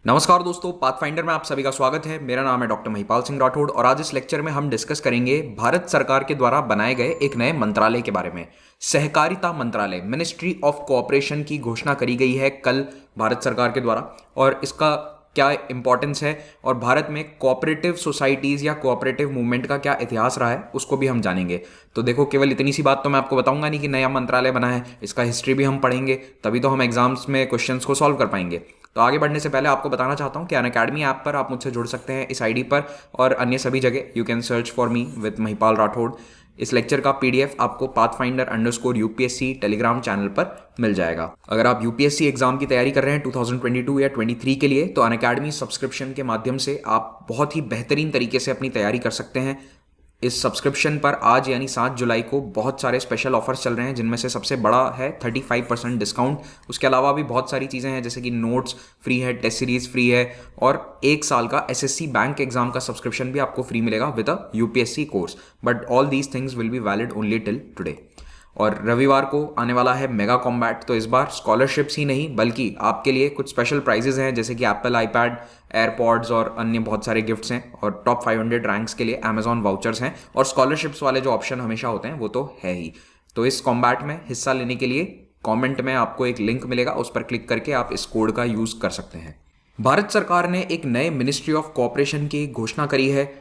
नमस्कार दोस्तों, पाथफाइंडर में आप सभी का स्वागत है। मेरा नाम है डॉक्टर महिपाल सिंह राठौड़ और आज इस लेक्चर में हम डिस्कस करेंगे भारत सरकार के द्वारा बनाए गए एक नए मंत्रालय के बारे में। सहकारिता मंत्रालय, मिनिस्ट्री ऑफ कोऑपरेशन की घोषणा करी गई है कल भारत सरकार के द्वारा, और इसका क्या इंपॉर्टेंस है और भारत में कोऑपरेटिव सोसाइटीज़ या कोऑपरेटिव मूवमेंट का क्या इतिहास रहा है उसको भी हम जानेंगे। तो देखो, केवल इतनी सी बात तो मैं आपको बताऊंगा नहीं कि नया मंत्रालय बना है, इसका हिस्ट्री भी हम पढ़ेंगे, तभी तो हम एग्जाम्स में क्वेश्चंस को सॉल्व कर पाएंगे। तो आगे बढ़ने से पहले आपको बताना चाहता हूँ कि अनअकैडमी ऐप पर आप मुझसे जुड़ सकते हैं इस आईडी पर, और अन्य सभी जगह you can search for me with Mahipal Rathore. इस लेक्चर का पीडीएफ आपको pathfinder_UPSC टेलीग्राम चैनल पर मिल जाएगा। अगर आप यूपीएससी एग्जाम की तैयारी कर रहे हैं 2022 या 23 के लिए, तो अनअकैडमी सब्सक्रिप्शन के माध्यम से आप बहुत ही बेहतरीन तरीके से अपनी तैयारी कर सकते हैं। इस सब्सक्रिप्शन पर आज यानी 7 जुलाई को बहुत सारे स्पेशल ऑफर्स चल रहे हैं, जिनमें से सबसे बड़ा है 35% डिस्काउंट। उसके अलावा भी बहुत सारी चीज़ें हैं, जैसे कि नोट्स फ्री है, टेस्ट सीरीज फ्री है, और 1 साल का एसएससी बैंक एग्जाम का सब्सक्रिप्शन भी आपको फ्री मिलेगा with a UPSC course. But all these things will be valid only till today. और रविवार को आने वाला है मेगा कॉम्बैट, तो इस बार स्कॉलरशिप्स ही नहीं बल्कि आपके लिए कुछ स्पेशल प्राइजेज हैं, जैसे कि एप्पल आईपैड, एयरपॉड्स और अन्य बहुत सारे गिफ्ट्स हैं, और टॉप 500 रैंक्स के लिए अमेजॉन वाउचर्स हैं, और स्कॉलरशिप्स वाले जो ऑप्शन हमेशा होते हैं वो तो है ही। तो इस कॉम्बैट में हिस्सा लेने के लिए कॉमेंट में आपको एक लिंक मिलेगा, उस पर क्लिक करके आप इस कोड का यूज कर सकते हैं। भारत सरकार ने एक नए मिनिस्ट्री ऑफ कोऑपरेशन की घोषणा करी है।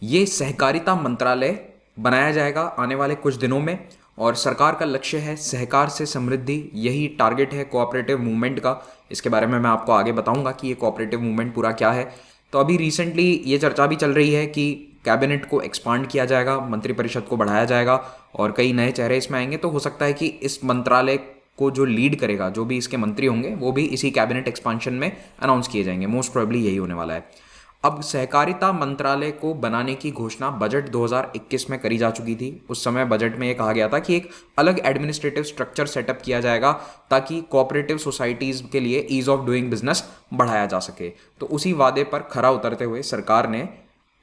ये सहकारिता मंत्रालय बनाया जाएगा आने वाले कुछ दिनों में, और सरकार का लक्ष्य है सहकार से समृद्धि, यही टारगेट है कोऑपरेटिव मूवमेंट का। इसके बारे में मैं आपको आगे बताऊंगा कि ये कोऑपरेटिव मूवमेंट पूरा क्या है। तो अभी रिसेंटली ये चर्चा भी चल रही है कि कैबिनेट को एक्सपांड किया जाएगा, मंत्रिपरिषद को बढ़ाया जाएगा और कई नए चेहरे इसमें आएंगे। तो हो सकता है कि इस मंत्रालय को जो लीड करेगा, जो भी इसके मंत्री होंगे, वो भी इसी कैबिनेट एक्सपांशन में अनाउंस किए जाएंगे। मोस्ट प्रोबेबली यही होने वाला है। अब सहकारिता मंत्रालय को बनाने की घोषणा बजट 2021 में करी जा चुकी थी। उस समय बजट में ये कहा गया था कि एक अलग एडमिनिस्ट्रेटिव स्ट्रक्चर सेटअप किया जाएगा ताकि कोऑपरेटिव सोसाइटीज़ के लिए ईज ऑफ डूइंग बिजनेस बढ़ाया जा सके। तो उसी वादे पर खरा उतरते हुए सरकार ने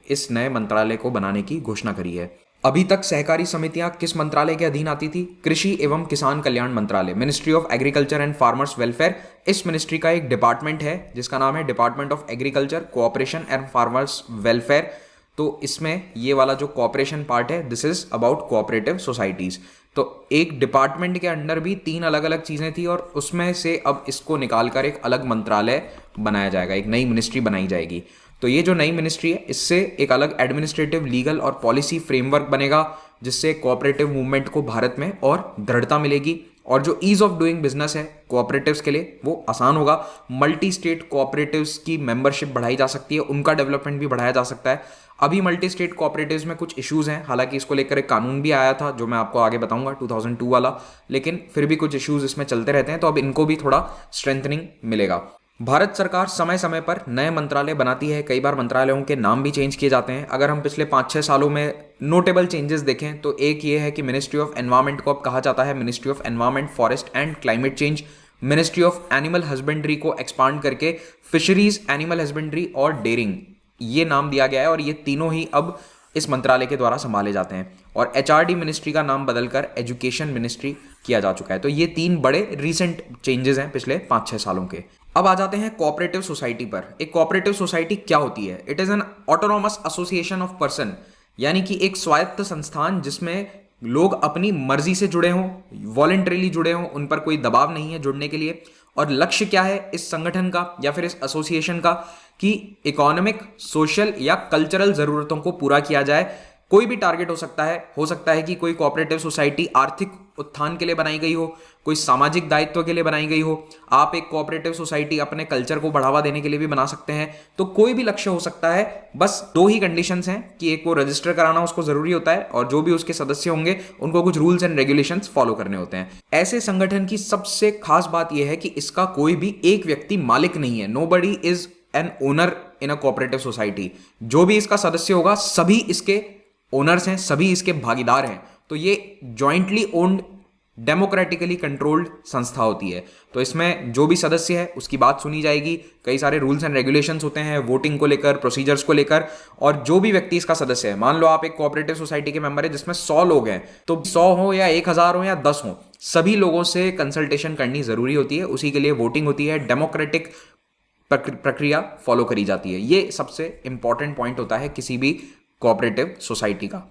इस नए मंत्रालय को बनाने की घोषणा करी है। अभी तक सहकारी समितियां किस मंत्रालय के अधीन आती थी? कृषि एवं किसान कल्याण मंत्रालय, ministry of agriculture and farmers welfare. इस मिनिस्ट्री का एक डिपार्टमेंट है जिसका नाम है department of agriculture, cooperation and farmers welfare. तो इसमें ये वाला जो कोऑपरेशन पार्ट है, this is about cooperative societies. तो एक डिपार्टमेंट के अंडर भी 3 अलग अलग चीजें थी, और उसमें से अब इसको निकालकर एक अलग मंत्रालय बनाया जाएगा, एक नई मिनिस्ट्री बनाई जाएगी। तो ये जो नई मिनिस्ट्री है, इससे एक अलग एडमिनिस्ट्रेटिव, लीगल और पॉलिसी फ्रेमवर्क बनेगा, जिससे कोऑपरेटिव मूवमेंट को भारत में और दृढ़ता मिलेगी, और जो ईज ऑफ डूइंग बिजनेस है कोऑपरेटिव्स के लिए वो आसान होगा। मल्टी स्टेट कोऑपरेटिव्स की मेंबरशिप बढ़ाई जा सकती है, उनका डेवलपमेंट भी बढ़ाया जा सकता है। अभी मल्टी स्टेट कोऑपरेटिव्स में कुछ इश्यूज हैं, हालांकि इसको लेकर एक कानून भी आया था जो मैं आपको आगे बताऊंगा 2002 वाला, लेकिन फिर भी कुछ इश्यूज इसमें चलते रहते हैं, तो अब इनको भी थोड़ा स्ट्रेंथनिंग मिलेगा। भारत सरकार समय समय पर नए मंत्रालय बनाती है, कई बार मंत्रालयों के नाम भी चेंज किए जाते हैं। अगर हम पिछले 5-6 सालों में नोटेबल चेंजेस देखें तो एक ये है कि मिनिस्ट्री ऑफ एनवायरनमेंट को अब कहा जाता है ministry of environment, forest and climate change. Ministry of animal husbandry को एक्सपांड करके फिशरीज, एनिमल हस्बेंड्री और डेयरिंग ये नाम दिया गया है, और ये तीनों ही अब इस मंत्रालय के द्वारा संभाले जाते हैं। और एचआरडी मिनिस्ट्री का नाम बदलकर एजुकेशन मिनिस्ट्री किया जा चुका है। तो ये 3 बड़े रीसेंट चेंजेस हैं पिछले 5-6 सालों के। अब आ जाते हैं कोऑपरेटिव सोसाइटी पर। एक कोऑपरेटिव सोसाइटी क्या होती है? It is an autonomous association of person, यानी कि एक स्वायत्त संस्थान जिसमें लोग अपनी मर्जी से जुड़े हों, वॉलंटरीली जुड़े हों, उन पर कोई दबाव नहीं है जुड़ने के लिए। और लक्ष्य क्या है इस संगठन का या फिर इस एसोसिएशन का? कि इकोनॉमिक, सोशल या कल्चरल जरूरतों को पूरा किया जाए। कोई भी टारगेट हो सकता है कि कोई कोऑपरेटिव सोसाइटी आर्थिक उत्थान के लिए बनाई गई हो, कोई सामाजिक दायित्व के लिए बनाई गई हो। आप एक कोऑपरेटिव सोसाइटी अपने कल्चर को बढ़ावा देने के लिए भी बना सकते हैं। तो कोई भी लक्ष्य हो सकता है। बस 2 ही कंडीशंस हैं कि एक, वो रजिस्टर कराना उसको जरूरी होता है, और जो भी उसके सदस्य होंगे उनको कुछ रूल्स एंड रेगुलेशंस फॉलो करने होते हैं। ऐसे संगठन की सबसे खास बात यह है कि इसका कोई भी एक व्यक्ति मालिक नहीं है। Nobody is an owner in a cooperative society. जो भी इसका सदस्य होगा सभी इसके ओनर्स हैं, सभी इसके भागीदार हैं। तो ये जॉइंटली ओन्ड, डेमोक्रेटिकली कंट्रोल्ड संस्था होती है। तो इसमें जो भी सदस्य है उसकी बात सुनी जाएगी। कई सारे रूल्स एंड रेगुलेशंस होते हैं वोटिंग को लेकर, प्रोसीजर्स को लेकर। और जो भी व्यक्ति इसका सदस्य है, मान लो आप एक कोऑपरेटिव सोसाइटी के मेंबर है जिसमें 100 लोग हैं, तो 100 हो या 1000 हो या 10 हो, सभी लोगों से कंसल्टेशन करनी जरूरी होती है। उसी के लिए वोटिंग होती है। डेमोक्रेटिक प्रक्रिया फॉलो करी जाती है। ये सबसे इंपॉर्टेंट पॉइंट होता है किसी भी कोऑपरेटिव सोसाइटी का।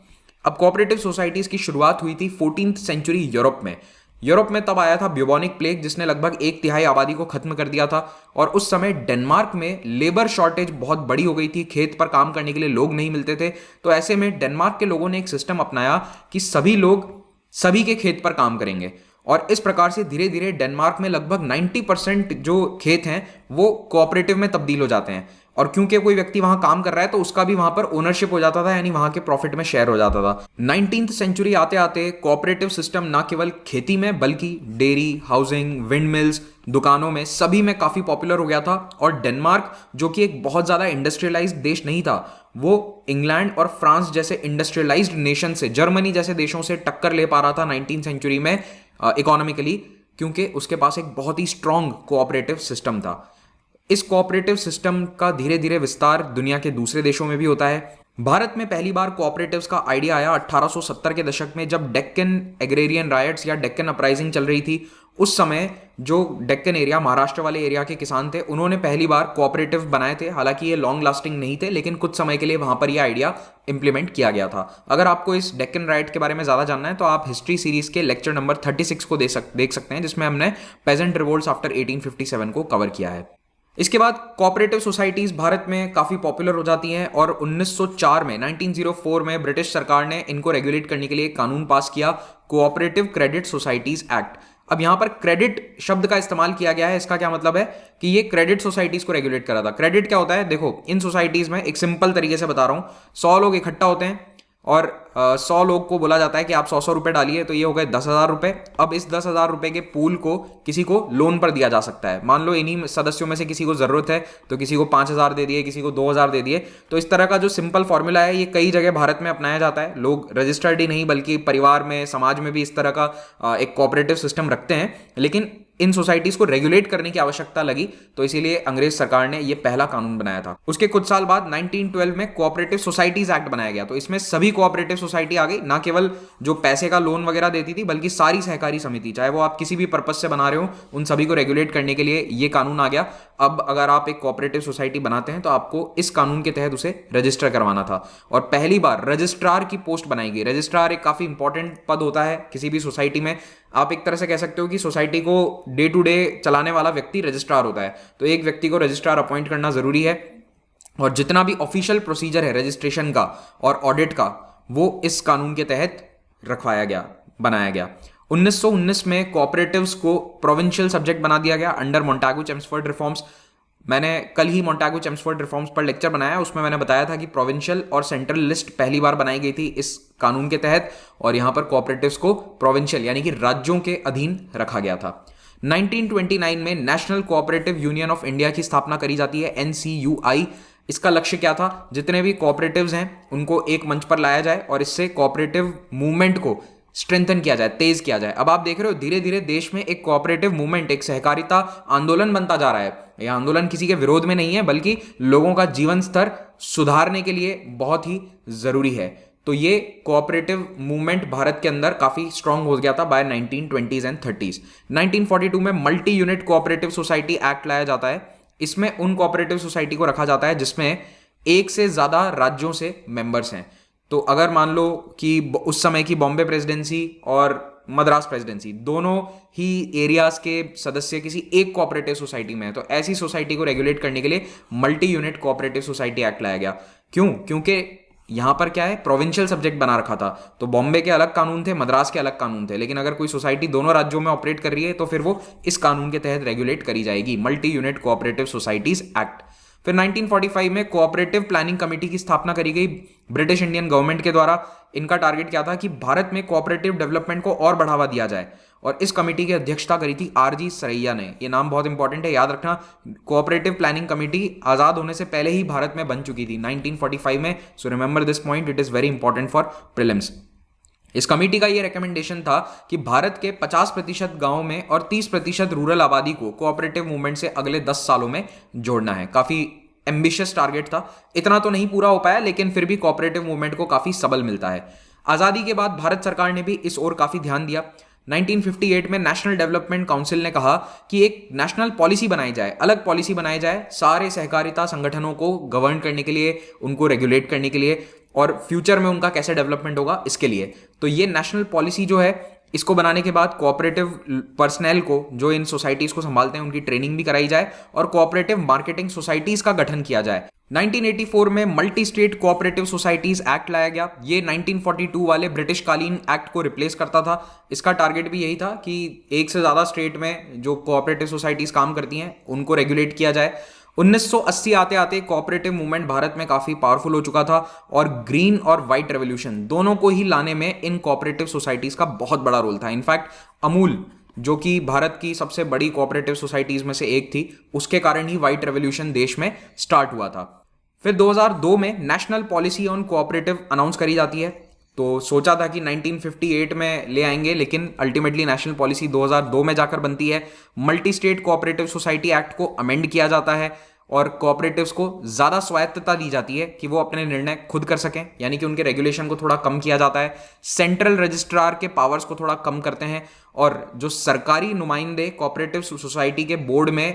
अब कोऑपरेटिव सोसाइटीज की शुरुआत हुई थी 14th सेंचुरी यूरोप में। यूरोप में तब आया था ब्यूबोनिक प्लेग, जिसने लगभग 1/3 आबादी को खत्म कर दिया था। और उस समय डेनमार्क में लेबर शॉर्टेज बहुत बड़ी हो गई थी, खेत पर काम करने के लिए लोग नहीं मिलते थे। तो ऐसे में डेनमार्क के लोगों ने एक सिस्टम अपनाया कि सभी लोग सभी के खेत पर काम करेंगे। और इस प्रकार से धीरे धीरे डेनमार्क में लगभग 90% जो खेत हैं वो कोऑपरेटिव में तब्दील हो जाते हैं। और क्योंकि कोई व्यक्ति वहां काम कर रहा है तो उसका भी वहां पर ओनरशिप हो जाता था, यानी वहां के प्रॉफिट में शेयर हो जाता था। 19th सेंचुरी आते आते कोऑपरेटिव सिस्टम ना केवल खेती में बल्कि डेयरी, हाउसिंग, विंड मिल्स, दुकानों में, सभी में काफी पॉपुलर हो गया था। और डेनमार्क, जो कि एक बहुत ज्यादा इंडस्ट्रियलाइज्ड देश नहीं था, वो इंग्लैंड और फ्रांस जैसे इंडस्ट्रियलाइज्ड नेशन से, जर्मनी जैसे देशों से टक्कर ले पा रहा था 19th सेंचुरी में इकोनॉमिकली, क्योंकि उसके पास एक बहुत ही स्ट्रांग कोऑपरेटिव सिस्टम था। इस कोऑपरेटिव सिस्टम का धीरे धीरे विस्तार दुनिया के दूसरे देशों में भी होता है। भारत में पहली बार कोऑपरेटिव्स का आइडिया आया 1870 के दशक में, जब डेक्कन एग्रेरियन रायट्स या डेक्कन अपराइजिंग चल रही थी। उस समय जो डेक्कन एरिया, महाराष्ट्र वाले एरिया के किसान थे, उन्होंने पहली बार कोऑपरेटिव बनाए थे। हालांकि ये लॉन्ग लास्टिंग नहीं थे, लेकिन कुछ समय के लिए वहां पर यह आइडिया इंप्लीमेंट किया गया था। अगर आपको इस डेक्कन राइट के बारे में ज्यादा जानना है तो आप हिस्ट्री सीरीज के लेक्चर नंबर 36 को देख सकते हैं, जिसमें हमने पेजेंट रिवोल्ट्स आफ्टर 1857 को कवर किया है। इसके बाद कोऑपरेटिव सोसाइटीज भारत में काफी पॉपुलर हो जाती हैं और 1904 में 1904 में ब्रिटिश सरकार ने इनको रेगुलेट करने के लिए एक कानून पास किया, कोऑपरेटिव क्रेडिट सोसाइटीज एक्ट। अब यहां पर क्रेडिट शब्द का इस्तेमाल किया गया है। इसका क्या मतलब है कि ये क्रेडिट सोसाइटीज को रेगुलेट करा था। क्रेडिट क्या होता है, देखो इन सोसाइटीज में एक सिंपल तरीके से बता रहा हूं, 100 लोग इकट्ठा होते हैं और 100 लोग को बोला जाता है कि आप 100 रुपए डालिए, तो ये हो गए 10,000 रुपए। अब इस 10,000 रुपए के पूल को किसी को लोन पर दिया जा सकता है। मान लो इन्हीं सदस्यों में से किसी को जरूरत है तो किसी को 5,000 दे दिए, किसी को 2,000 दे दिए। तो इस तरह का जो सिंपल फॉर्मूला है ये कई जगह भारत में अपनाया जाता है। लोग रजिस्टर्ड ही नहीं बल्कि परिवार में, समाज में भी इस तरह का एक कोऑपरेटिव सिस्टम रखते हैं। लेकिन इन सोसाइटीज को रेगुलेट करने की आवश्यकता लगी, तो इसीलिए अंग्रेज सरकार ने यह पहला कानून बनाया था। उसके कुछ साल बाद 1912 में कोऑपरेटिव सोसाइटीज एक्ट बनाया गया। तो इसमें सभी कोऑपरेटिव सोसाइटी आ गई, ना केवल जो पैसे का लोन वगैरह देती थी बल्कि सारी सहकारी समिति, चाहे वो आप किसी भी पर्पज से बना रहे हो, उन सभी को रेगुलेट करने के लिए यह कानून आ गया। अब अगर आप एक कोऑपरेटिव सोसाइटी बनाते हैं तो आपको इस कानून के तहत उसे रजिस्टर करवाना था। और पहली बार रजिस्ट्रार की पोस्ट बनाई गई। रजिस्ट्रार एक काफी इंपॉर्टेंट पद होता है किसी भी सोसाइटी में। आप एक तरह से कह सकते हो कि सोसाइटी को डे टू डे चलाने वाला व्यक्ति रजिस्ट्रार होता है। तो एक व्यक्ति को रजिस्ट्रार अपॉइंट करना जरूरी है। और जितना भी ऑफिशियल प्रोसीजर है रजिस्ट्रेशन का और ऑडिट का, वो इस कानून के तहत बनाया गया। 1919 में कोऑपरेटिव्स को प्रोविंशियल सब्जेक्ट बना दिया गया अंडर मोंटागू-चेम्सफोर्ड रिफॉर्म्स। मैंने कल ही मोंटागू-चेम्सफोर्ड रिफॉर्म्स पर लेक्चर बनाया, उसमें मैंने बताया था कि प्रोविंशियल और सेंट्रल लिस्ट पहली बार बनाई गई थी इस कानून के तहत। और यहां पर कोऑपरेटिव्स को प्रोविंशियल यानी कि राज्यों के अधीन रखा गया था। 1929 में national cooperative union of India की स्थापना करी जाती है, NCUI। इसका लक्ष्य क्या था, जितने भी कोऑपरेटिव्स हैं उनको एक मंच पर लाया जाए और इससे कोऑपरेटिव मूवमेंट को स्ट्रेंथन किया जाए, तेज किया जाए। अब आप देख रहे हो धीरे धीरे देश में एक कोऑपरेटिव मूवमेंट, एक सहकारिता आंदोलन बनता जा रहा है। यह आंदोलन किसी के विरोध में नहीं है बल्कि लोगों का जीवन स्तर सुधारने के लिए बहुत ही जरूरी है। तो ये कोऑपरेटिव मूवमेंट भारत के अंदर काफी स्ट्रांग हो गया था बाय 1920s एंड 30s। 1942 में multi unit cooperative society act लाया जाता है। इसमें उन कोऑपरेटिव सोसाइटी को रखा जाता है जिसमें एक से ज्यादा राज्यों से मेंबर्स हैं। तो अगर मान लो कि उस समय की बॉम्बे प्रेसिडेंसी और मद्रास प्रेसिडेंसी दोनों ही एरियाज के सदस्य किसी एक कोऑपरेटिव सोसाइटी में है, तो ऐसी सोसाइटी को रेगुलेट करने के लिए multi unit cooperative society act लाया गया। क्यों? क्योंकि यहां पर क्या है, प्रोविंशियल सब्जेक्ट बना रखा था। तो बॉम्बे के अलग कानून थे, मद्रास के अलग कानून थे, लेकिन अगर कोई सोसाइटी दोनों राज्यों में ऑपरेट कर रही है तो फिर वो इस कानून के तहत रेगुलेट करी जाएगी, multi unit cooperative societies act. फिर 1945 में कोऑपरेटिव प्लानिंग कमेटी की स्थापना करी गई ब्रिटिश इंडियन गवर्नमेंट के द्वारा। इनका टारगेट क्या था कि भारत में कोऑपरेटिव डेवलपमेंट को और बढ़ावा दिया जाए। और इस कमेटी की अध्यक्षता करी थी RG सरैया ने। ये नाम बहुत इंपॉर्टेंट है, याद रखना। कोऑपरेटिव प्लानिंग कमेटी आजाद होने से पहले ही भारत में बन चुकी थी 1945 में। So remember this point, it is very important for prelims. इस कमेटी का यह रिकमेंडेशन था कि भारत के 50% गांवों में और 30% रूरल आबादी को कोऑपरेटिव मूवमेंट से अगले 10 सालों में जोड़ना है। काफी एम्बिशियस टारगेट था। इतना तो नहीं पूरा हो पाया, लेकिन फिर भी कोऑपरेटिव मूवमेंट को काफी सबल मिलता है। आजादी के बाद भारत सरकार ने भी इस ओर काफी ध्यान दिया। 1958 में नेशनल डेवलपमेंट काउंसिल ने कहा कि एक नेशनल पॉलिसी बनाई जाए, अलग पॉलिसी बनाई जाए सारे सहकारिता संगठनों को गवर्न करने के लिए, उनको रेगुलेट करने के लिए और फ्यूचर में उनका कैसे डेवलपमेंट होगा इसके लिए। तो ये नेशनल पॉलिसी जो है, इसको बनाने के बाद कोऑपरेटिव पर्सनल को, जो इन सोसाइटीज को संभालते हैं, उनकी ट्रेनिंग भी कराई जाए और कोऑपरेटिव मार्केटिंग सोसाइटीज का गठन किया जाए। 1984 में multi state cooperative societies act लाया गया। ये 1942 वाले ब्रिटिश कालीन एक्ट को रिप्लेस करता था। इसका टारगेट भी यही था कि एक से ज्यादा स्टेट में जो कोऑपरेटिव सोसाइटीज काम करती हैं उनको रेगुलेट किया जाए। 1980 आते आते कोऑपरेटिव मूवमेंट भारत में काफी पावरफुल हो चुका था और ग्रीन और व्हाइट रेवोल्यूशन दोनों को ही लाने में इन कोऑपरेटिव सोसाइटीज का बहुत बड़ा रोल था। इनफैक्ट अमूल, जो कि भारत की सबसे बड़ी कोऑपरेटिव सोसाइटीज में से एक थी, उसके कारण ही व्हाइट रेवोल्यूशन देश में स्टार्ट हुआ था। फिर 2002 में national policy on cooperative announce करी जाती है। तो सोचा था कि 1958 में ले आएंगे, लेकिन अल्टीमेटली नेशनल पॉलिसी 2002 में जाकर बनती है। Multi state cooperative society act को अमेंड किया जाता है और कोऑपरेटिव्स को ज़्यादा स्वायत्तता दी जाती है कि वो अपने निर्णय खुद कर सकें, यानी कि उनके रेगुलेशन को थोड़ा कम किया जाता है। सेंट्रल रजिस्ट्रार के पावर्स को थोड़ा कम करते हैं और जो सरकारी नुमाइंदे कोऑपरेटिव सोसाइटी के बोर्ड में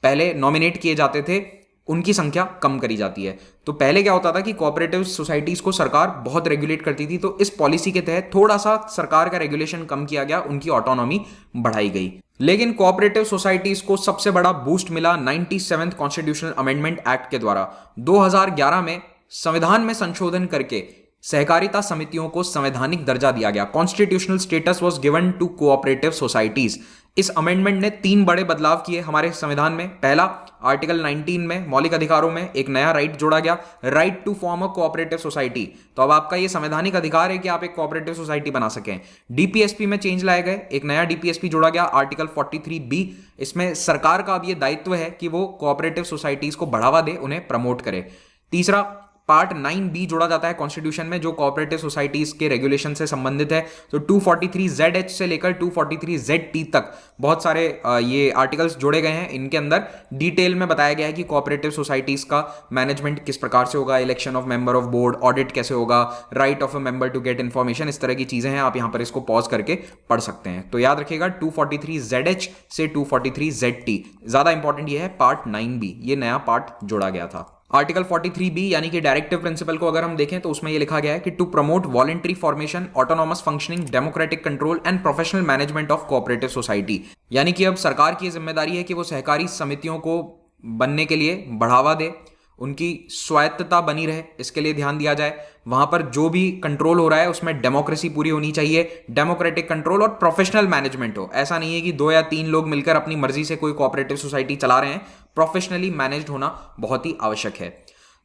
पहले नॉमिनेट किए जाते थे, उनकी संख्या कम करी जाती है। तो पहले क्या होता था कि कोऑपरेटिव सोसाइटीज को सरकार बहुत रेगुलेट करती थी, तो इस पॉलिसी के तहत थोड़ा सा सरकार का रेगुलेशन कम किया गया, उनकी ऑटोनॉमी बढ़ाई गई। लेकिन कोऑपरेटिव सोसाइटीज को सबसे बड़ा बूस्ट मिला 97th कॉन्स्टिट्यूशनल अमेंडमेंट एक्ट के द्वारा। 2011 में संविधान में संशोधन करके सहकारिता समितियों को संवैधानिक दर्जा दिया गया। Constitutional status was given to cooperative societies. इस अमेंडमेंट ने 3 बड़े बदलाव किए हमारे संविधान में। पहला, आर्टिकल 19 में मौलिक अधिकारों में एक नया राइट जोड़ा गया, right to form a cooperative society. तो अब आपका ये संवैधानिक अधिकार है कि आप एक कोऑपरेटिव सोसाइटी बना सकें। डीपीएसपी में चेंज लाए गए, एक नया डीपीएसपी जोड़ा गया, आर्टिकल 43B। इसमें सरकार का अब ये दायित्व है कि वो कोऑपरेटिव सोसाइटीज को बढ़ावा दे, उन्हें प्रमोट करे। तीसरा, पार्ट 9B जोड़ा जाता है कॉन्स्टिट्यूशन में, जो कोऑपरेटिव सोसाइटीज के रेगुलेशन से संबंधित है। तो 243ZH से लेकर 243ZT तक बहुत सारे ये आर्टिकल्स जोड़े गए हैं। इनके अंदर डिटेल में बताया गया है कि कोऑपरेटिव सोसाइटीज का मैनेजमेंट किस प्रकार से होगा, election of member of board, audit कैसे होगा, right of a member to get information, इस तरह की चीजें हैं। आप यहां पर इसको पॉज करके पढ़ सकते हैं। तो याद रखिएगा 243ZH से 243ZT। ज्यादा इंपॉर्टेंट ये है पार्ट 9B, ये नया पार्ट जोड़ा गया था। आर्टिकल 43B यानी कि डायरेक्टिव प्रिंसिपल को अगर हम देखें तो उसमें यह लिखा गया है कि to promote voluntary formation, autonomous functioning, democratic control and professional management of cooperative society. यानी कि अब सरकार की जिम्मेदारी है कि वो सहकारी समितियों को बनने के लिए बढ़ावा दे, उनकी स्वायत्तता बनी रहे, इसके लिए ध्यान दिया जाए। वहां पर जो भी कंट्रोल हो रहा है उसमें डेमोक्रेसी पूरी होनी चाहिए, डेमोक्रेटिक कंट्रोल और प्रोफेशनल मैनेजमेंट हो। ऐसा नहीं है कि 2 या 3 लोग मिलकर अपनी मर्जी से कोई कोऑपरेटिव सोसाइटी चला रहे हैं। प्रोफेशनली मैनेज्ड होना बहुत ही आवश्यक है।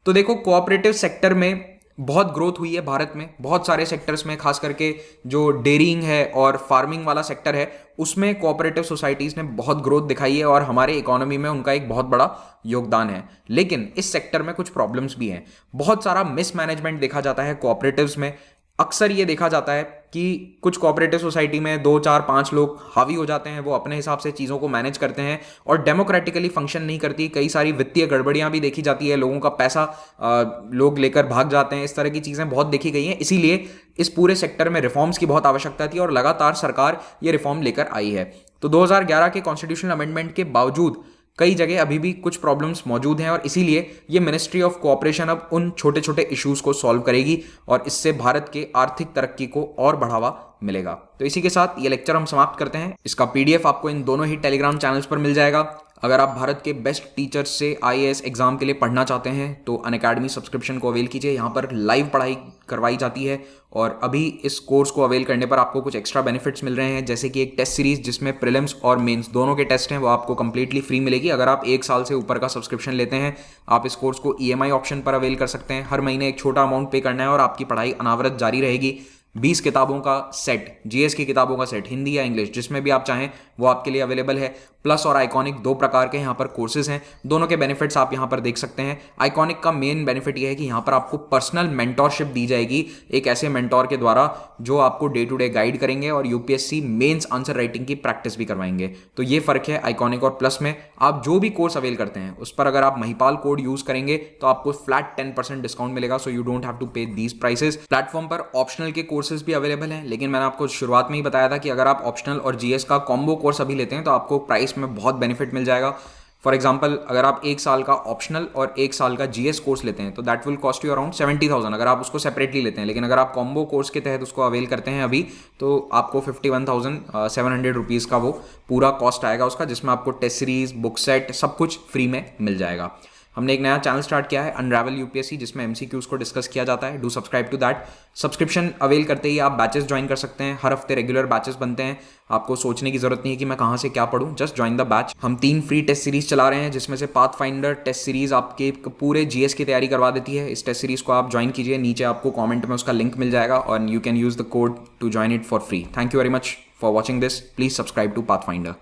तो देखो, कोऑपरेटिव सेक्टर में बहुत ग्रोथ हुई है भारत में, बहुत सारे सेक्टर्स में, खास करके जो डेयरिंग है और फार्मिंग वाला सेक्टर है उसमें कोऑपरेटिव सोसाइटीज ने बहुत ग्रोथ दिखाई है और हमारे इकोनॉमी में उनका एक बहुत बड़ा योगदान है। लेकिन इस सेक्टर में कुछ प्रॉब्लम्स भी हैं। बहुत सारा मिसमैनेजमेंट देखा जाता है कोऑपरेटिव्स में। अक्सर ये देखा जाता है कि कुछ कोऑपरेटिव सोसाइटी में 2, 4, 5 लोग हावी हो जाते हैं, वो अपने हिसाब से चीज़ों को मैनेज करते हैं और डेमोक्रेटिकली फंक्शन नहीं करती। कई सारी वित्तीय गड़बड़ियां भी देखी जाती है, लोगों का पैसा लोग लेकर भाग जाते हैं, इस तरह की चीज़ें बहुत देखी गई हैं। इसीलिए इस पूरे सेक्टर में रिफॉर्म्स की बहुत आवश्यकता थी और लगातार सरकार ये रिफॉर्म लेकर आई है। तो 2011 के कॉन्स्टिट्यूशनल अमेंडमेंट के बावजूद कई जगह अभी भी कुछ प्रॉब्लम्स मौजूद हैं और इसीलिए ये मिनिस्ट्री ऑफ कोऑपरेशन अब उन छोटे छोटे इश्यूज को सॉल्व करेगी और इससे भारत के आर्थिक तरक्की को और बढ़ावा मिलेगा। तो इसी के साथ ये लेक्चर हम समाप्त करते हैं। इसका पीडीएफ आपको इन दोनों ही टेलीग्राम चैनल्स पर मिल जाएगा। अगर आप भारत के बेस्ट टीचर्स से आईएएस एग्जाम के लिए पढ़ना चाहते हैं तो अनअकैडमी सब्सक्रिप्शन को अवेल कीजिए। यहाँ पर लाइव पढ़ाई करवाई जाती है और अभी इस कोर्स को अवेल करने पर आपको कुछ एक्स्ट्रा बेनिफिट्स मिल रहे हैं, जैसे कि एक टेस्ट सीरीज जिसमें प्रीलिम्स और मेंस दोनों के टेस्ट हैं, वो आपको कंप्लीटली फ्री मिलेगी। अगर आप 1 साल से ऊपर का सब्सक्रिप्शन लेते हैं, आप इस कोर्स को ईएमआई ऑप्शन पर अवेल कर सकते हैं। हर महीने एक छोटा अमाउंट पे करना है और आपकी पढ़ाई अनावरत जारी रहेगी। 20 किताबों का सेट, जीएस की किताबों का सेट, हिंदी या इंग्लिश जिसमें भी आप चाहें वो आपके लिए अवेलेबल है। प्लस और आइकॉनिक दो प्रकार के यहाँ पर कोर्सेज हैं, दोनों के बेनिफिट्स आप यहाँ पर देख सकते हैं। आइकॉनिक का मेन बेनिफिट ये है कि यहाँ पर आपको पर्सनल मेंटोरशिप दी जाएगी एक ऐसे मेंटोर के द्वारा जो आपको डे टू डे गाइड करेंगे और यूपीएससी मेंस आंसर राइटिंग की प्रैक्टिस भी करवाएंगे। तो ये फर्क है आइकॉनिक और प्लस में। आप जो भी कोर्स अवेल करते हैं उस पर अगर आप महिपाल कोड यूज करेंगे तो आपको फ्लैट 10% डिस्काउंट मिलेगा, so you don't have to pay these prices. Platform पर ऑप्शनल के कोर्सेज भी अवेलेबल हैं, लेकिन मैंने आपको शुरुआत में ही बताया था कि अगर आप ऑप्शनल और जीएस का कॉम्बो कोर्स अभी लेते हैं तो आपको प्राइस में बहुत बेनिफिट मिल जाएगा। फॉर एग्जाम्पल, अगर आप एक साल का ऑप्शनल और एक साल का जीएस कोर्स लेते हैं तो that will cost you around 70,000 अगर आप उसको सेपरेटली लेते हैं। लेकिन अगर आप कॉम्बो कोर्स के तहत उसको अवेल करते हैं अभी तो आपको 51,700 रुपीज़ का वो पूरा कॉस्ट आएगा उसका, जिसमें आपको टेस्ट सीरीज, बुक सेट सब कुछ फ्री में मिल जाएगा। हमने एक नया चैनल स्टार्ट किया है अनरावल यूपीएससी, जिसमें एमसीक्यूज को डिस्कस किया जाता है। Do subscribe to that. Subscription avail करते ही आप बैचेस ज्वाइन कर सकते हैं, हर हफ्ते रेगुलर बैचेस बनते हैं। आपको सोचने की जरूरत नहीं है कि मैं कहाँ से क्या पढ़ूं, जस्ट ज्वाइन द बैच। हम 3 फ्री टेस्ट सीरीज चला रहे हैं, जिसमें से पाथफाइंडर टेस्ट सीरीज आपके पूरे जीएस की तैयारी करवा देती है। इस टेस्ट सीरीज को आप ज्वाइन कीजिए, नीचे आपको कॉमेंट में उसका लिंक मिल जाएगा और you can use the code to join it for free. Thank you very much for watching this. Please subscribe to pathfinder.